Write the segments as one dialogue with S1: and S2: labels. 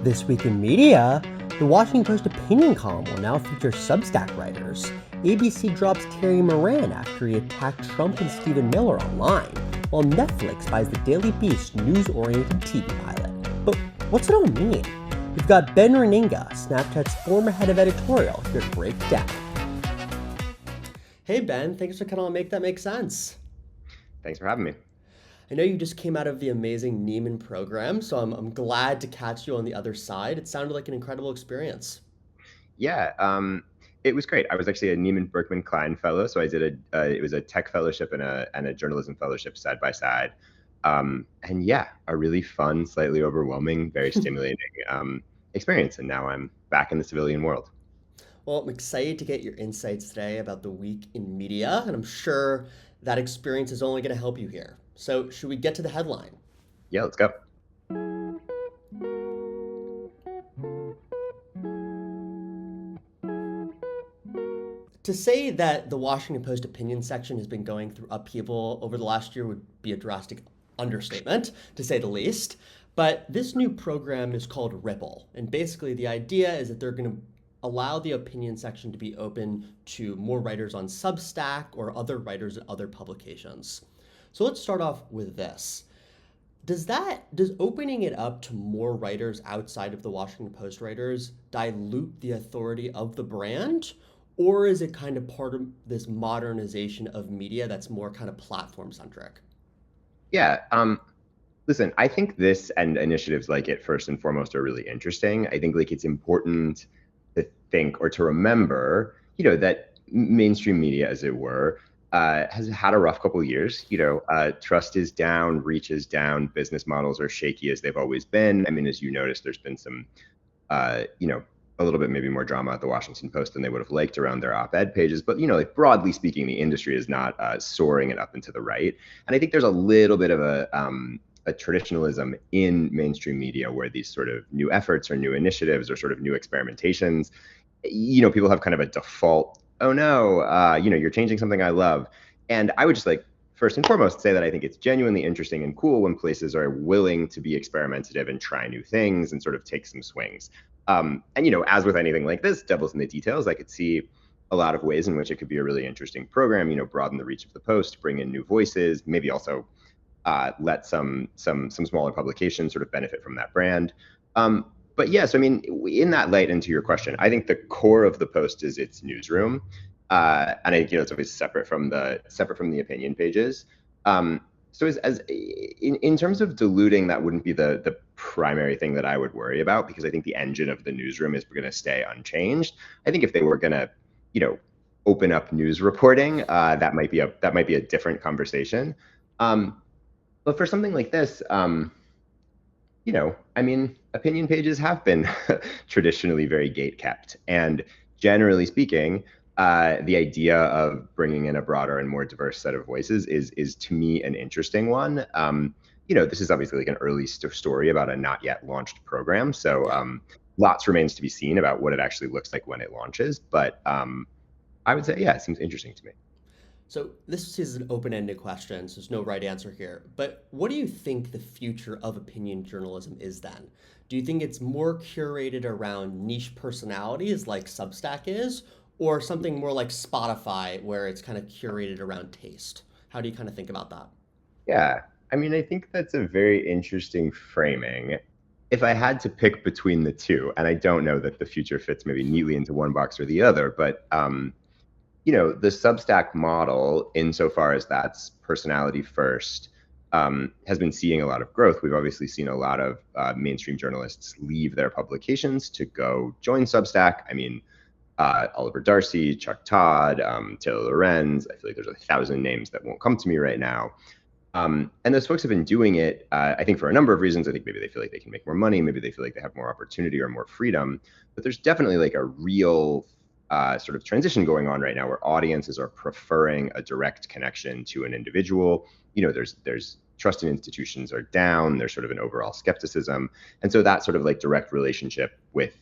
S1: This week in media, the Washington Post opinion column will now feature Substack writers. ABC drops Terry Moran after he attacked Trump and Stephen Miller online, while Netflix buys the Daily Beast news-oriented TV pilot. But what's it all mean? We've got Ben Reininga, Snapchat's former head of editorial, here to break down. Hey Ben, thanks for coming on Make That Make Sense.
S2: Thanks for having me.
S1: I know you just came out of the amazing Nieman program, so I'm glad to catch you on the other side. It sounded like an incredible experience.
S2: Yeah, it was great. I was actually a Nieman-Berkman Klein fellow, so I did it was a tech fellowship and a journalism fellowship side by side. And yeah, a really fun, slightly overwhelming, very stimulating experience. And now I'm back in the civilian world.
S1: Well, I'm excited to get your insights today about the week in media, and I'm sure that experience is only going to help you here. So should we get to the headline?
S2: Yeah, let's go.
S1: To say that the Washington Post opinion section has been going through upheaval over the last year would be a drastic understatement, to say the least. But this new program is called Ripple. And basically the idea is that they're going to allow the opinion section to be open to more writers on Substack or other writers at other publications. So let's start off with this. Does opening it up to more writers outside of the Washington Post writers dilute the authority of the brand? Or is it kind of part of this modernization of media that's more kind of platform centric?
S2: Yeah, listen, I think this and initiatives like it first and foremost are really interesting. I think like it's important to think or to remember, that mainstream media, as it were, has had a rough couple of years. Trust is down, reach is down, business models are shaky as they've always been. I mean, as you noticed, there's been some, a little bit maybe more drama at the Washington Post than they would have liked around their op-ed pages. But, like broadly speaking, the industry is not soaring and up and to the right. And I think there's a little bit of a traditionalism in mainstream media where these sort of new efforts or new initiatives or sort of new experimentations, people have kind of a default, oh no, you're changing something I love. And I would just like, first and foremost, say that I think it's genuinely interesting and cool when places are willing to be experimentative and try new things and sort of take some swings. And, as with anything like this, devil's in the details. I could see a lot of ways in which it could be a really interesting program, broaden the reach of the Post, bring in new voices, maybe also let some smaller publications sort of benefit from that brand. But yes, I mean, in that light, and to your question, I think the core of the Post is its newsroom, and I think it's always separate from the opinion pages. So in terms of diluting, that wouldn't be the primary thing that I would worry about, because I think the engine of the newsroom is going to stay unchanged. I think if they were going to, open up news reporting, that might be a different conversation. But for something like this, I mean, opinion pages have been traditionally very gate kept, and generally speaking, the idea of bringing in a broader and more diverse set of voices is to me an interesting one. This is obviously like an early story about a not yet launched program, so lots remains to be seen about what it actually looks like when it launches. But I would say, yeah, it seems interesting to me.
S1: So this is an open-ended question, so there's no right answer here. But what do you think the future of opinion journalism is then? Do you think it's more curated around niche personalities like Substack is, or something more like Spotify where it's kind of curated around taste? How do you kind of think about that?
S2: Yeah, I mean, I think that's a very interesting framing. If I had to pick between the two, and I don't know that the future fits maybe neatly into one box or the other, but the Substack model, insofar as that's personality first, has been seeing a lot of growth. We've obviously seen a lot of mainstream journalists leave their publications to go join Substack. I mean, Oliver Darcy, Chuck Todd, Taylor Lorenz. I feel like there's 1,000 names that won't come to me right now. And those folks have been doing it, I think, for a number of reasons. I think maybe they feel like they can make more money. Maybe they feel like they have more opportunity or more freedom. But there's definitely like a real sort of transition going on right now where audiences are preferring a direct connection to an individual. There's trust in institutions are down. There's sort of an overall skepticism. And so that sort of like direct relationship with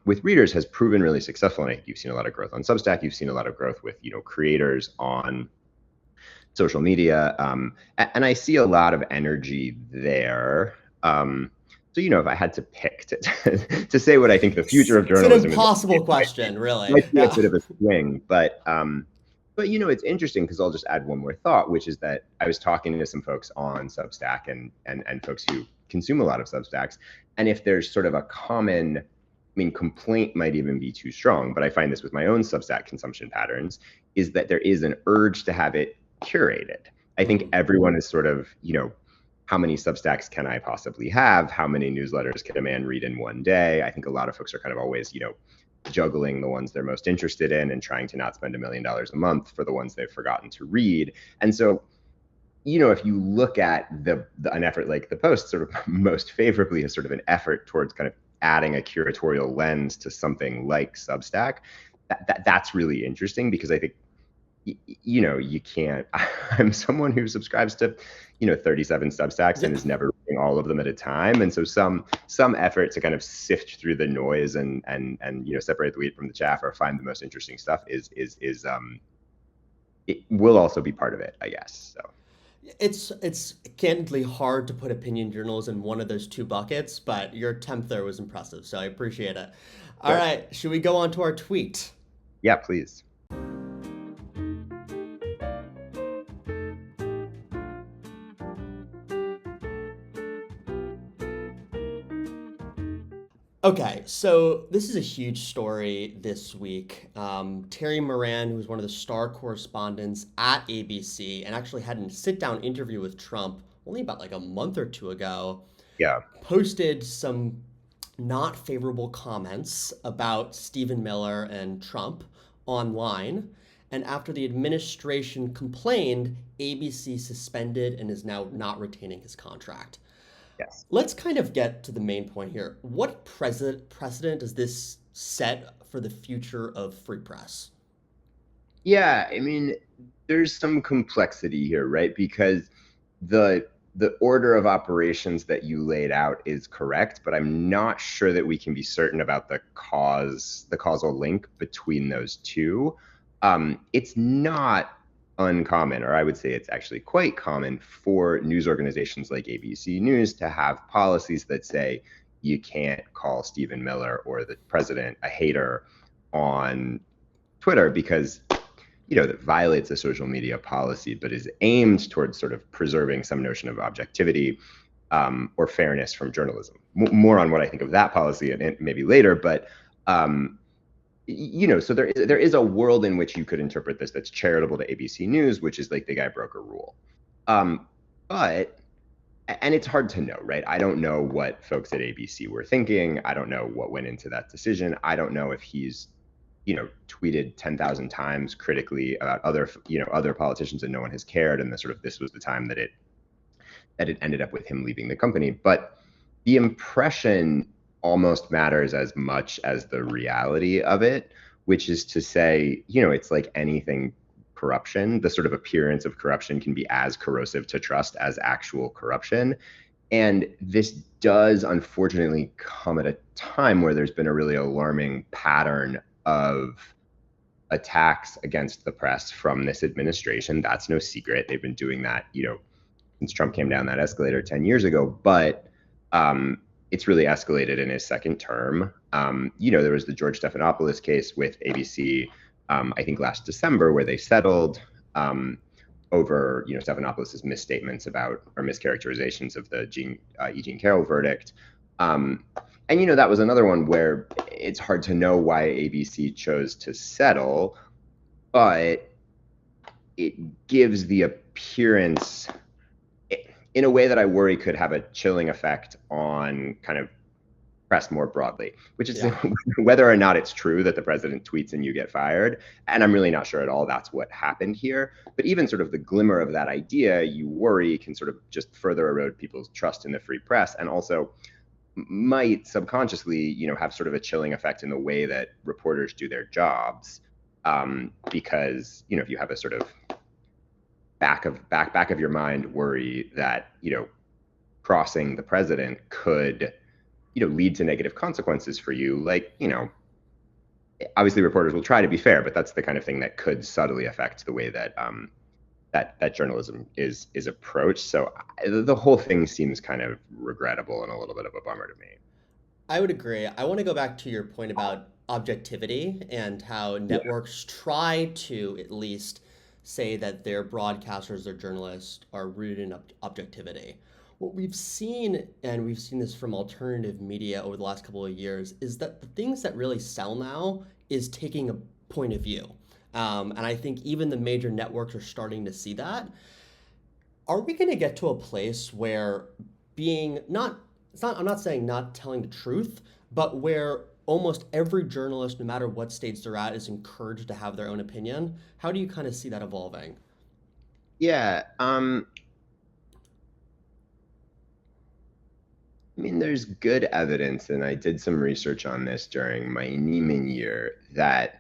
S2: readers has proven really successful. And I think you've seen a lot of growth on Substack. You've seen a lot of growth with, creators on social media. And I see a lot of energy there. So So, if I had to pick to say what I think the future of
S1: It's an
S2: journalism is,
S1: impossible
S2: it
S1: question, really.
S2: might be a
S1: Yeah.
S2: bit of a swing. But it's interesting because I'll just add one more thought, which is that I was talking to some folks on Substack and folks who consume a lot of Substacks, and if there's sort of a common, I mean, complaint might even be too strong, but I find this with my own Substack consumption patterns, is that there is an urge to have it curated. I think everyone is sort of, how many Substacks can I possibly have? How many newsletters can a man read in one day? I think a lot of folks are kind of always, juggling the ones they're most interested in and trying to not spend $1 million a month for the ones they've forgotten to read. And so, if you look at an effort like the Post, sort of most favorably as sort of an effort towards kind of adding a curatorial lens to something like Substack, that's really interesting because I think, you can't. I'm someone who subscribes to, 37 Substacks and is never reading all of them at a time. And so some effort to kind of sift through the noise and separate the wheat from the chaff or find the most interesting stuff is it will also be part of it, I guess. So.
S1: It's candidly hard to put opinion journals in one of those two buckets, but your attempt there was impressive, so I appreciate it. All right, should we go on to our tweet?
S2: Yeah, please.
S1: Okay, so this is a huge story this week. Terry Moran, who was one of the star correspondents at ABC and actually had a sit-down interview with Trump only about like a month or two ago,
S2: Yeah.
S1: posted some not favorable comments about Stephen Miller and Trump online. And after the administration complained, ABC suspended and is now not retaining his contract.
S2: Yes.
S1: Let's kind of get to the main point here. What precedent does this set for the future of free press?
S2: Yeah, I mean, there's some complexity here, right? Because the order of operations that you laid out is correct, but I'm not sure that we can be certain about the causal link between those two. It's not uncommon, or I would say it's actually quite common for news organizations like ABC News to have policies that say you can't call Stephen Miller or the president a hater on Twitter because that violates a social media policy, but is aimed towards sort of preserving some notion of objectivity or fairness from journalism. More on what I think of that policy and maybe later, but so there is a world in which you could interpret this that's charitable to ABC News, which is like the guy broke a rule. But and it's hard to know, right? I don't know what folks at ABC were thinking. I don't know what went into that decision. I don't know if he's tweeted 10,000 times critically about other politicians and no one has cared, and this was the time that it ended up with him leaving the company. But the impression almost matters as much as the reality of it, which is to say, it's like anything corruption. The sort of appearance of corruption can be as corrosive to trust as actual corruption. And this does unfortunately come at a time where there's been a really alarming pattern of attacks against the press from this administration. That's no secret. They've been doing that, since Trump came down that escalator 10 years ago. But it's really escalated in his second term. There was the George Stephanopoulos case with ABC, I think last December, where they settled over, Stephanopoulos' misstatements about or mischaracterizations of the E. Jean Carroll verdict. And that was another one where it's hard to know why ABC chose to settle, but it gives the appearance in a way that I worry could have a chilling effect on kind of press more broadly, which is whether or not it's true that the president tweets and you get fired. And I'm really not sure at all that's what happened here. But even sort of the glimmer of that idea, you worry, can sort of just further erode people's trust in the free press, and also might subconsciously, have sort of a chilling effect in the way that reporters do their jobs. Because, if you have a sort of back of your mind worry that, crossing the president could, lead to negative consequences for you, like, obviously reporters will try to be fair, but that's the kind of thing that could subtly affect the way that that journalism is approached. So the whole thing seems kind of regrettable and a little bit of a bummer to me.
S1: I would agree. I want to go back to your point about objectivity and how
S2: Yeah.
S1: networks try to at least say that their broadcasters, their journalists are rooted in objectivity. What we've seen, and we've seen this from alternative media over the last couple of years, is that the things that really sell now is taking a point of view. And I think even the major networks are starting to see that. Are we going to get to a place where being not, it's not, I'm not saying not telling the truth, but where almost every journalist, no matter what stage they're at, is encouraged to have their own opinion? How do you kind of see that evolving?
S2: Yeah. I mean, there's good evidence, and I did some research on this during my Nieman year, that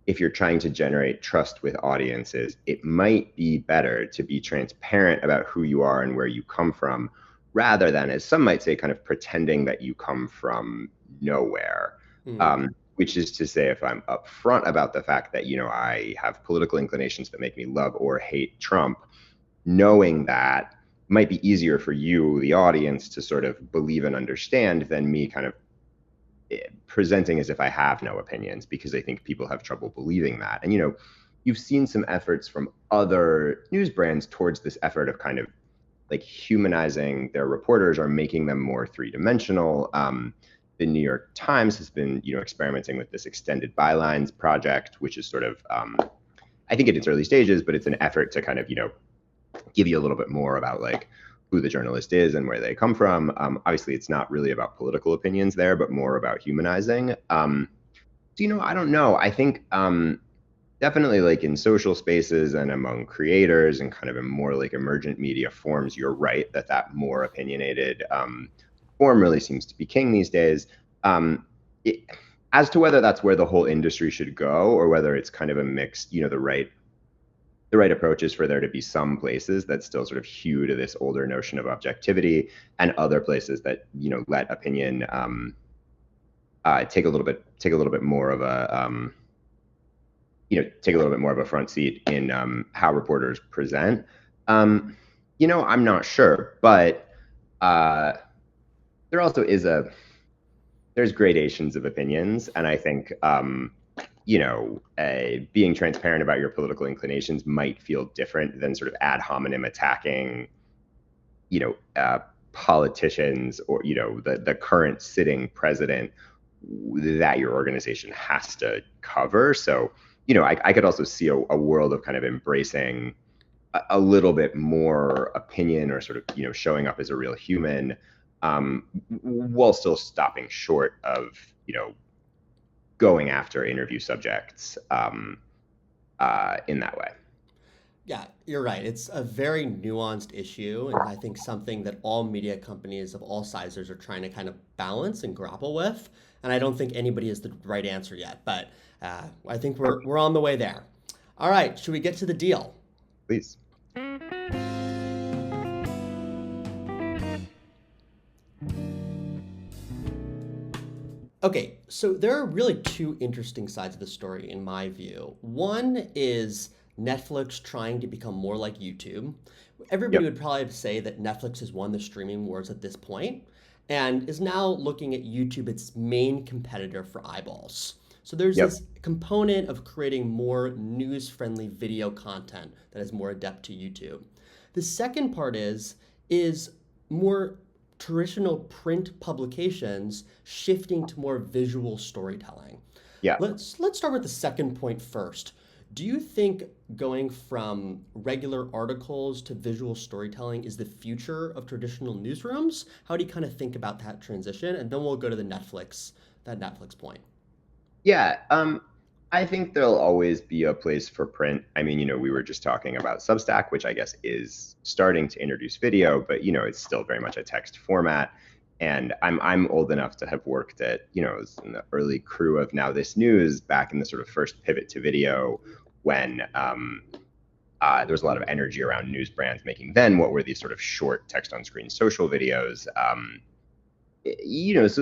S2: if you're trying to generate trust with audiences, it might be better to be transparent about who you are and where you come from, rather than, as some might say, kind of pretending that you come from nowhere.
S1: Hmm.
S2: Which is to say, if I'm upfront about the fact that, I have political inclinations that make me love or hate Trump, knowing that might be easier for you, the audience, to sort of believe and understand than me kind of presenting as if I have no opinions, because I think people have trouble believing that. And, you've seen some efforts from other news brands towards this effort of kind of like humanizing their reporters or making them more three-dimensional. The New York Times has been, experimenting with this extended bylines project, which is sort of, I think in its early stages, but it's an effort to kind of, give you a little bit more about like who the journalist is and where they come from. Obviously, it's not really about political opinions there, but more about humanizing. So, I don't know. I think definitely like in social spaces and among creators and kind of in more like emergent media forms, you're right that more opinionated form really seems to be king these days. It, as to whether that's where the whole industry should go or whether it's kind of a mixed, the right approach is for there to be some places that still sort of hew to this older notion of objectivity, and other places that let opinion take a little bit more of a take a little bit more of a front seat in how reporters present. I'm not sure, but there also is there's gradations of opinions, and I think being transparent about your political inclinations might feel different than sort of ad hominem attacking, politicians or, the current sitting president that your organization has to cover. So, I could also see a world of kind of embracing a little bit more opinion or sort of, showing up as a real human, while still stopping short of, going after interview subjects in that way.
S1: Yeah, you're right. It's a very nuanced issue, and I think something that all media companies of all sizes are trying to kind of balance and grapple with. And I don't think anybody has the right answer yet, but I think we're on the way there. All right, should we get to the deal?
S2: Please.
S1: Okay, so there are really two interesting sides of the story in my view. One is Netflix trying to become more like YouTube. Everybody
S2: Yep.
S1: would probably say that Netflix has won the streaming wars at this point and is now looking at YouTube its main competitor for eyeballs. So there's
S2: Yep.
S1: this component of creating more news-friendly video content that is more adept to YouTube. The second part is more traditional print publications shifting to more visual storytelling.
S2: Yeah.
S1: Let's start with the second point first. Do you think going from regular articles to visual storytelling is the future of traditional newsrooms? How do you kind of think about that transition? And then we'll go to that Netflix point.
S2: Yeah. I think there'll always be a place for print. I mean, we were just talking about Substack, which I guess is starting to introduce video, but it's still very much a text format. And I'm old enough to have worked at, was in the early crew of Now This News back in the sort of first pivot to video, when there was a lot of energy around news brands making then what were these sort of short text on screen social videos. It's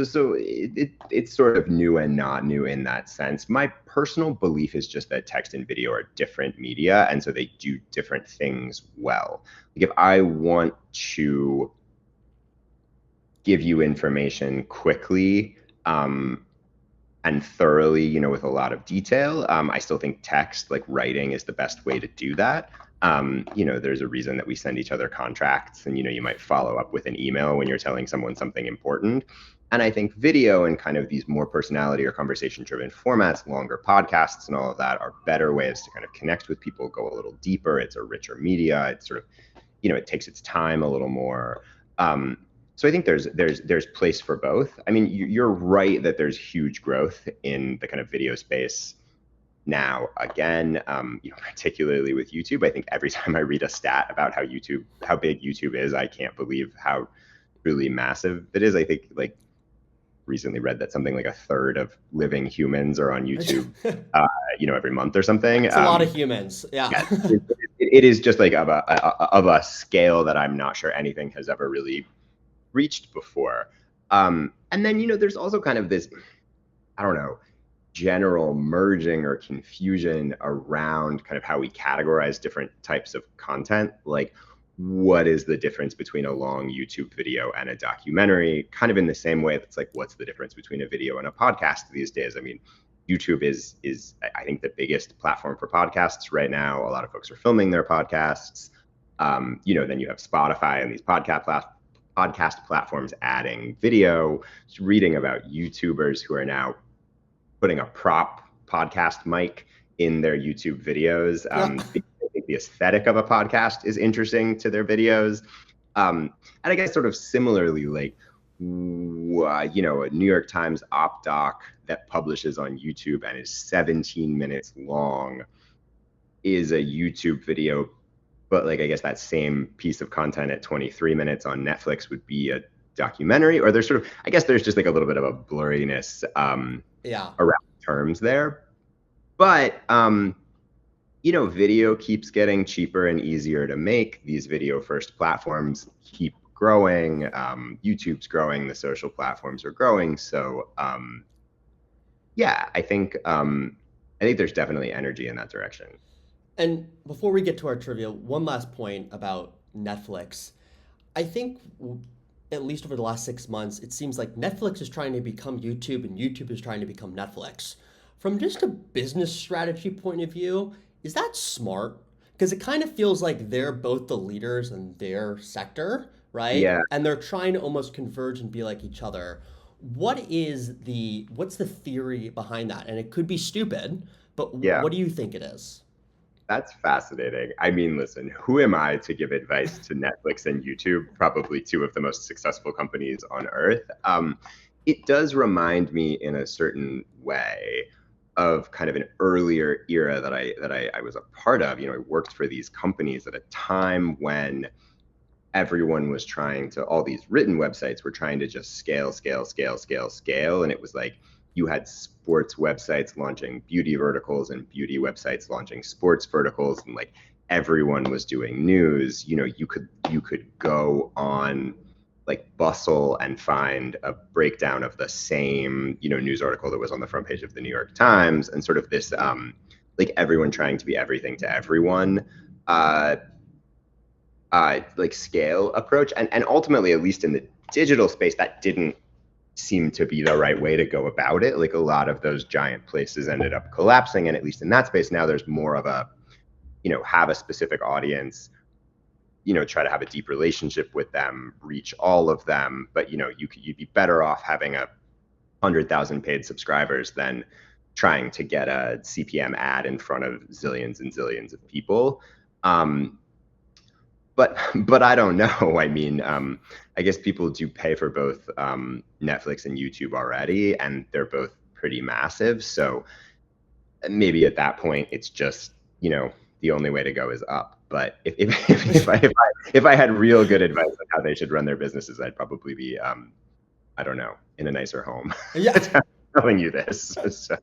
S2: sort of new and not new in that sense. My personal belief is just that text and video are different media, and so they do different things well. Like if I want to give you information quickly, and thoroughly, with a lot of detail, I still think text, like writing, is the best way to do that. There's a reason that we send each other contracts, and you might follow up with an email when you're telling someone something important. And I think video and kind of these more personality or conversation driven formats, longer podcasts and all of that, are better ways to kind of connect with people, go a little deeper. It's a richer media. It's sort of, it takes its time a little more. So I think there's place for both. I mean, you're right that there's huge growth in the kind of video space now. Again, particularly with YouTube, I think every time I read a stat about how big YouTube is, I can't believe how really massive it is. I think like recently read that something like a third of living humans are on YouTube, every month or something.
S1: It's a lot of humans. Yeah.
S2: It is just like of a scale that I'm not sure anything has ever really reached before. And then, there's also kind of this, I don't know, general merging or confusion around kind of how we categorize different types of content. Like, what is the difference between a long YouTube video and a documentary? Kind of in the same way that's like, what's the difference between a video and a podcast these days? I mean, YouTube is I think the biggest platform for podcasts right now. A lot of folks are filming their podcasts. Then you have Spotify and these podcast platforms adding video. Just reading about YouTubers who are now putting a prop podcast mic in their YouTube videos. I think the aesthetic of a podcast is interesting to their videos. And I guess sort of similarly, like, a New York Times op doc that publishes on YouTube and is 17 minutes long is a YouTube video. But like, I guess that same piece of content at 23 minutes on Netflix would be a documentary. Or there's just like a little bit of a blurriness around terms there. But, video keeps getting cheaper and easier to make. These video first platforms keep growing. YouTube's growing. The social platforms are growing. So, I think there's definitely energy in that direction.
S1: And before we get to our trivia, one last point about Netflix. I think at least over the last 6 months, it seems like Netflix is trying to become YouTube and YouTube is trying to become Netflix. From just a business strategy point of view, is that smart? Because it kind of feels like they're both the leaders in their sector, right?
S2: Yeah.
S1: And they're trying to almost converge and be like each other. What's the theory behind that? And it could be stupid, but what do you think it is?
S2: That's fascinating. I mean, listen, who am I to give advice to Netflix and YouTube, probably two of the most successful companies on earth? It does remind me in a certain way of kind of an earlier era that I was a part of. I worked for these companies at a time when everyone was all these written websites were trying to just scale. And it was like, you had sports websites launching beauty verticals and beauty websites launching sports verticals, and like everyone was doing news. You could go on like Bustle and find a breakdown of the same, news article that was on the front page of the New York Times, and sort of this like everyone trying to be everything to everyone like scale approach. And ultimately, at least in the digital space, that didn't seem to be the right way to go about it. Like a lot of those giant places ended up collapsing. And at least in that space, now there's more of a, have a specific audience, try to have a deep relationship with them, reach all of them. But, you'd be better off having 100,000 paid subscribers than trying to get a CPM ad in front of zillions and zillions of people. But I don't know. I mean, I guess people do pay for both Netflix and YouTube already, and they're both pretty massive. So maybe at that point, it's just, the only way to go is up. But if I had real good advice on how they should run their businesses, I'd probably be, I don't know, in a nicer home.
S1: Yeah.
S2: Telling you this. So.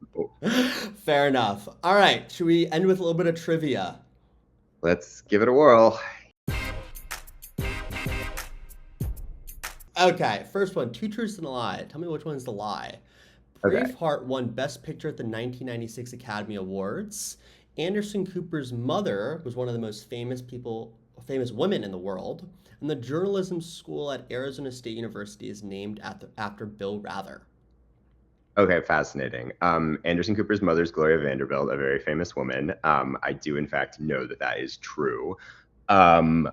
S1: Fair enough. All right. Should we end with a little bit of trivia?
S2: Let's give it a whirl.
S1: Okay, first one, Two Truths and a Lie. Tell me which one's the lie.
S2: Okay.
S1: Braveheart won Best Picture at the 1996 Academy Awards. Anderson Cooper's mother was one of the most famous women in the world. And the journalism school at Arizona State University is named after Bill Rather.
S2: Okay, fascinating. Anderson Cooper's mother is Gloria Vanderbilt, a very famous woman. I do, in fact, know that that is true. Um,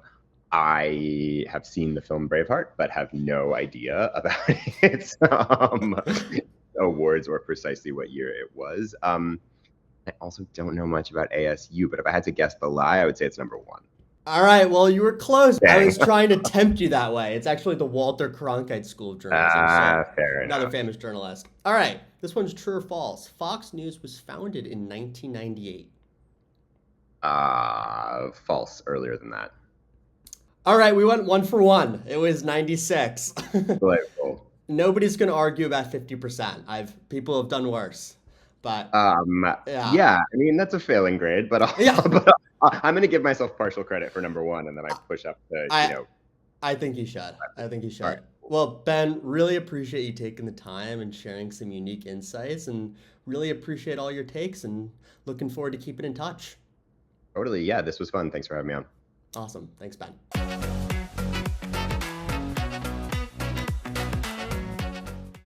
S2: I have seen the film Braveheart, but have no idea about its awards or precisely what year it was. I also don't know much about ASU, but if I had to guess the lie, I would say it's number one.
S1: All right, well, you were close. I
S2: Dang.
S1: was trying to tempt you that way. It's actually the Walter Cronkite School of Journalism, so
S2: Fair
S1: another
S2: enough.
S1: famous journalist. All right, this one's true or false. Fox News was founded in 1998.
S2: False, earlier than that.
S1: All right, we went one for one. It was 96.
S2: Delightful.
S1: Nobody's going to argue about 50%. People have done worse. But yeah.
S2: Yeah, I mean, that's a failing grade, but
S1: Yeah.
S2: I'm going to give myself partial credit for number one, and then I push up to,
S1: I think you should. I think you should.
S2: All right.
S1: Well, Ben, really appreciate you taking the time and sharing some unique insights, and really appreciate all your takes, and looking forward to keeping in touch.
S2: Totally. Yeah, this was fun. Thanks for having me on.
S1: Awesome. Thanks, Ben.